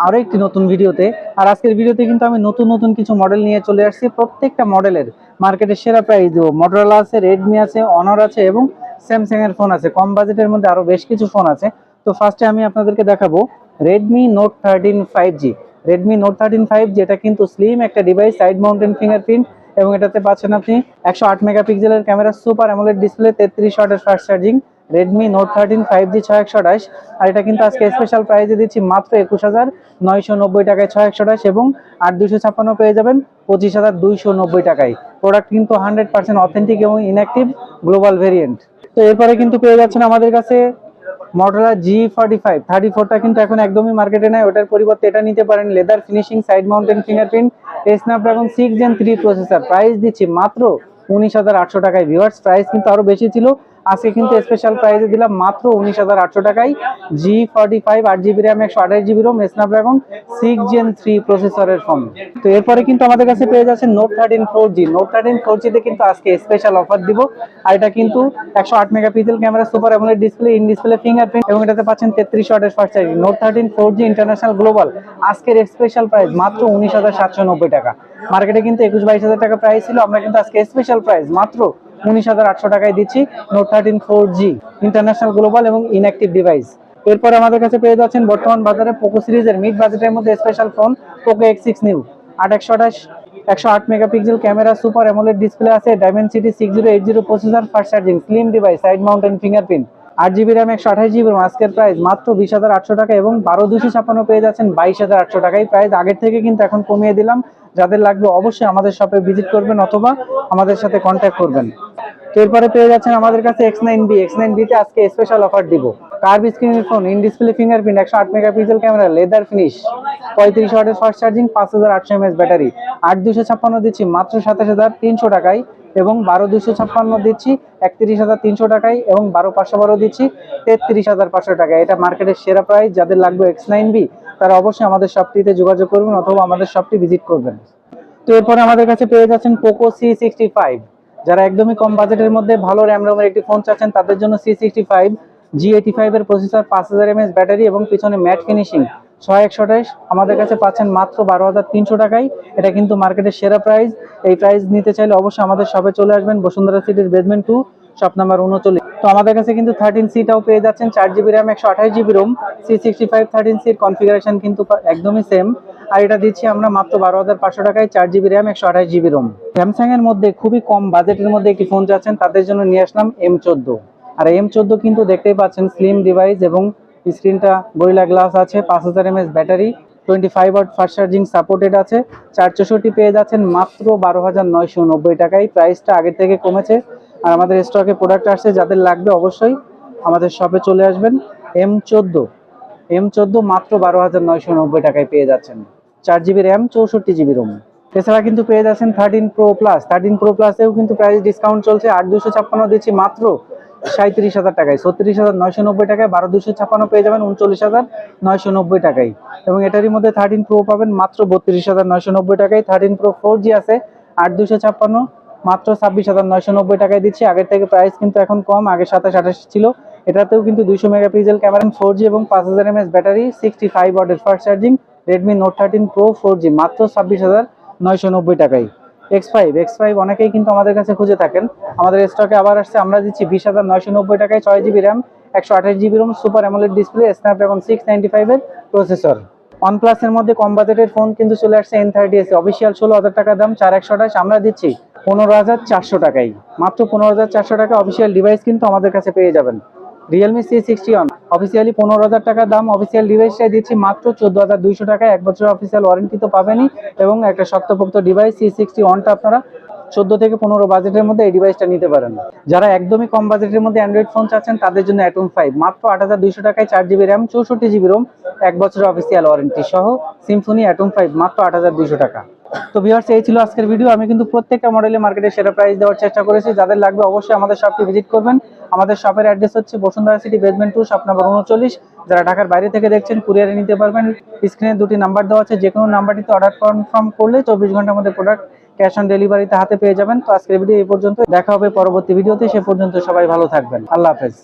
আরো একটি নতুন ভিডিওতে। আর আজকের ভিডিওতে কিন্তু আমি নতুন নতুন কিছু মডেল নিয়ে চলে আসছি। প্রত্যেকটা মডেলের মার্কেটের সেরা প্রাইস দেবো। মটোরোলা আছে, রেডমি আছে, অনার আছে এবং স্যামসাং এর ফোন আছে। কম বাজেটের মধ্যে আরো বেশ কিছু ফোন আছে। তো ফার্স্টে আমি আপনাদেরকে দেখাবো Redmi note 13 5G। Redmi note 13 5G এটা কিন্তু স্লিম একটা ডিভাইস, সাইড মাউন্টেন ফিঙ্গারপ্রিন্ট, এবং এটাতে পাচ্ছেন আপনি 108 মেগাপিক্সেলের ক্যামেরা, সুপার অ্যামোলেড ডিসপ্লে, 33 ওয়াটের fast charging. Redmi note 13 5G 6128। আর এটা কিন্তু আজকে স্পেশাল প্রাইসে দিচ্ছি মাত্র 21,990 টাকায় 6128, এবং 8256 পেয়ে যাবেন 25,290 টাকায়। প্রোডাক্ট কিন্তু 100% অথেন্টিক এবং ইনঅ্যাক্টিভ গ্লোবাল ভেরিয়েন্ট। তো এরপরে কিন্তু পেয়ে যাচ্ছেন আমাদের কাছে মটোরোলা G45 34টা কিন্তু এখন একদমই মার্কেটে নাই। ওটার পরিবর্তে এটা নিতে পারেন। Leather finishing, side mounted fingerprint, Snapdragon 6 Gen 3 processor. Price দিচ্ছি মাত্র 19,800 টাকায়। ভিউয়ার্স, প্রাইস কিন্তু আরো বেশি ছিল, আজকে কিন্তু স্পেশাল প্রাইসে দিলাম মাত্র 19,800 টাকায়। G45 8GB RAM 128GB ROM, Snapdragon 6 Gen 3 প্রসেসরের ফোন। তো এরপরে কিন্তু আমাদের কাছে পেয়ে যাচ্ছে নোট 13 4G। নোট 13 4G তে কিন্তু আজকে স্পেশাল অফার দিব। আর এটা কিন্তু 108 megapixel camera, super AMOLED display, in display fingerprint, এবং এটাতে পাচ্ছেন 33 ওয়াটের fast charging. Note 13 4G international global আজকের স্পেশাল প্রাইস মাত্র 19,790 টাকা। মার্কেটে কিন্তু 21-22 টাকা প্রাইস ছিল, আমরা কিন্তু আজকে স্পেশাল প্রাইস মাত্র 19,800 টাকায় দিচ্ছি নোট 13 4G ইন্টারন্যাশনাল গ্লোবাল এবং ইনঅ্যাক্টিভ ডিভাইস। এরপর আমাদের কাছে পেয়ে যাচ্ছেন বর্তমান বাজারে পোকো সিরিজের মিড বাজেটের মধ্যে special phone Poco X6 new. 108 megapixel camera, super AMOLED display আছে, Dimensity 6080 processor, fast charging, slim device, side mounted fingerprint, 8GB RAM 128GB ROM। আজকের প্রাইস মাত্র 20,800 টাকা, এবং 12,256 পেয়ে যাচ্ছেন 22,800 টাকায়। প্রাইস আগের থেকে কিন্তু এখন কমিয়ে দিলাম। যাদের লাগবে অবশ্যই আমাদের শপে ভিজিট করবেন অথবা আমাদের সাথে কন্ট্যাক্ট করবেন। এরপরে পেয়ে যাচ্ছেন আমাদের কাছে X9B। X9B তে আজকে স্পেশাল অফার দিব। কার্ভ স্ক্রিনের phone, in display fingerprint, 108 megapixel camera, leather finish, 35 ওয়াটের ফাস্ট চার্জিং, 5800 mAh ব্যাটারি। 8256 দিচ্ছি মাত্র 27,300 টাকায়, এবং 12,256 দিচ্ছি 31,300 টাকায়, এবং 12,512 দিচ্ছি 33,500 টাকায়। এটা মার্কেটের সেরা প্রাইস। যাদের লাগবে X9B তারা অবশ্যই আমাদের শপটিতে যোগাযোগ করবেন অথবা আমাদের শপটি ভিজিট করবেন। তো এরপরে আমাদের কাছে পেয়ে যাচ্ছেন পোকো C65। যারা একদমই কম বাজেটের মধ্যে ভালো র্যাম রোমের একটি ফোন চাচ্ছেন তাদের জন্য C65 G85 এর প্রসেসর, 5000 mAh ব্যাটারি, এবং পিছনে ম্যাট ফিনিশিং 6128 আমাদের কাছে পাচ্ছেন মাত্র 12,300 টাকায়। এটা কিন্তু মার্কেটের সেরা প্রাইস। এই প্রাইস নিতে চাইলে অবশ্যই আমাদের শপে চলে আসবেন, বসুন্ধরা সিটির বেসমেন্ট 2, শপ নাম্বার 39। তো আমাদের কাছে কিন্তু 13C টাও পেয়ে যাচ্ছেন, 4GB RAM 128GB ROM। C65 13C এর কনফিগারেশন কিন্তু একদমই সেম। আর এটা দিচ্ছি আমরা মাত্র 12,500 টাকায়, 4GB RAM 128GB ROM। Samsung এর মধ্যে খুবই কম বাজেটের মধ্যে একটি ফোন চাচ্ছেন তাদের জন্য নিয়ে আসলাম M14। আর M14 কিন্তু দেখতেই পাচ্ছেন স্লিম ডিভাইস, এবং স্ক্রিনটা গরিলা গ্লাস আছে, 5000 mAh battery, 25 watt fast charging supported আছে। 464 পেয়ে যাচ্ছেন মাত্র 12,990 টাকায়। প্রাইসটা আগের থেকে কমেছে, আর আমাদের স্টকে প্রোডাক্ট আসছে। যাদের লাগবে অবশ্যই আমাদের শপে চলে আসবেন। M14 মাত্র 12,990 টাকায় পেয়ে যাচ্ছেন, 4GB RAM 64GB ROM। এছাড়া কিন্তু পেয়ে যাচ্ছেন 13 Pro Plus। 13 Pro Plus-এও কিন্তু প্রাইস ডিসকাউন্ট চলছে। 8256 দিচ্ছি মাত্র 37,000 টাকায়, 36,990 টাকায়। 12,256 পেয়ে যাবেন 39,990 টাকায়, এবং এটারই মধ্যে 13 Pro পাবেন মাত্র 32,990 টাকায়। 13 Pro 4G আছে 8256 মাত্র 26,990 টাকায় দিচ্ছি। আগের থেকে প্রাইস কিন্তু এখন কম, আগে 27-28 ছিল। এটাতেও কিন্তু 200 মেগাপিক্সেল ক্যামেরা, 4G এবং 5000 mAh ব্যাটারি, 65 ওয়াটের fast charging. Redmi note 13 Pro 4G মাত্র 26,990 টাকায়। X5 অনেকেই কিন্তু আমাদের কাছে খুঁজে থাকেন, আমাদের স্টকে আবার আসছে। আমরা দিচ্ছি 20,990 টাকায়, 6GB RAM 128GB ROM, super AMOLED display, Snapdragon 695 এর প্রসেসর। OnePlus এর মধ্যে কম বাজেটের ফোন কিন্তু চলে আসছে N30S, অফিসিয়াল 16,000 টাকা দাম, 4128। আমরা দিচ্ছি 15,400 টাকায়, মাত্র 15,400 টাকা। অফিসিয়াল ডিভাইস কিন্তু আমাদের কাছে পেয়ে যাবেন। রিয়েলমি C61 অফিসিয়ালি 15,000 টাকা দাম, অফিসিয়াল ডিভাইসটাই দিচ্ছি মাত্র 14,200 টাকায়। 1 বছর অফিসিয়াল ওয়ারেন্টি তো পাবেনই, এবং একটা শক্তপোক্ত ডিভাইস। C61টা আপনারা 14 থেকে 15 বাজেটের মধ্যে এই ডিভাইসটা নিতে পারেন। যারা একদমই কম বাজেটের মধ্যে অ্যান্ড্রয়েড ফোন চাচ্ছেন তাদের জন্য Atom 5 মাত্র 8,200 টাকায়, 4GB RAM 64GB ROM, 1 বছরের অফিসিয়াল ওয়ারেন্টি সহ সিম্ফনি Atom 5 মাত্র 8,200 টাকা। তো ভিউয়ার্স, এই ছিল আজকের ভিডিও। আমি কিন্তু প্রত্যেকটা মডেলে মার্কেটে সেরা প্রাইস দেওয়ার চেষ্টা করেছি। যাদের লাগবে অবশ্যই আমাদের শপটি ভিজিট করবেন। আমাদের শপের অ্যাড্রেস হচ্ছে Bashundhara city basement 2, shop number 39। যারা ঢাকার বাইরে থেকে দেখছেন কুরিয়ারে নিতে পারবেন। স্ক্রিনে 2টি নাম্বার দেওয়া আছে, যে কোনো নাম্বারটিতে অর্ডার কনফার্ম করলে 24 ঘন্টার মধ্যে প্রোডাক্ট ক্যাশ অন ডেলিভারিতে হাতে পেয়ে যাবেন। তো আজকের ভিডিও এই পর্যন্ত, দেখা হবে পরবর্তী ভিডিওতে। সে পর্যন্ত সবাই ভালো থাকবেন। আল্লাহ হাফেজ।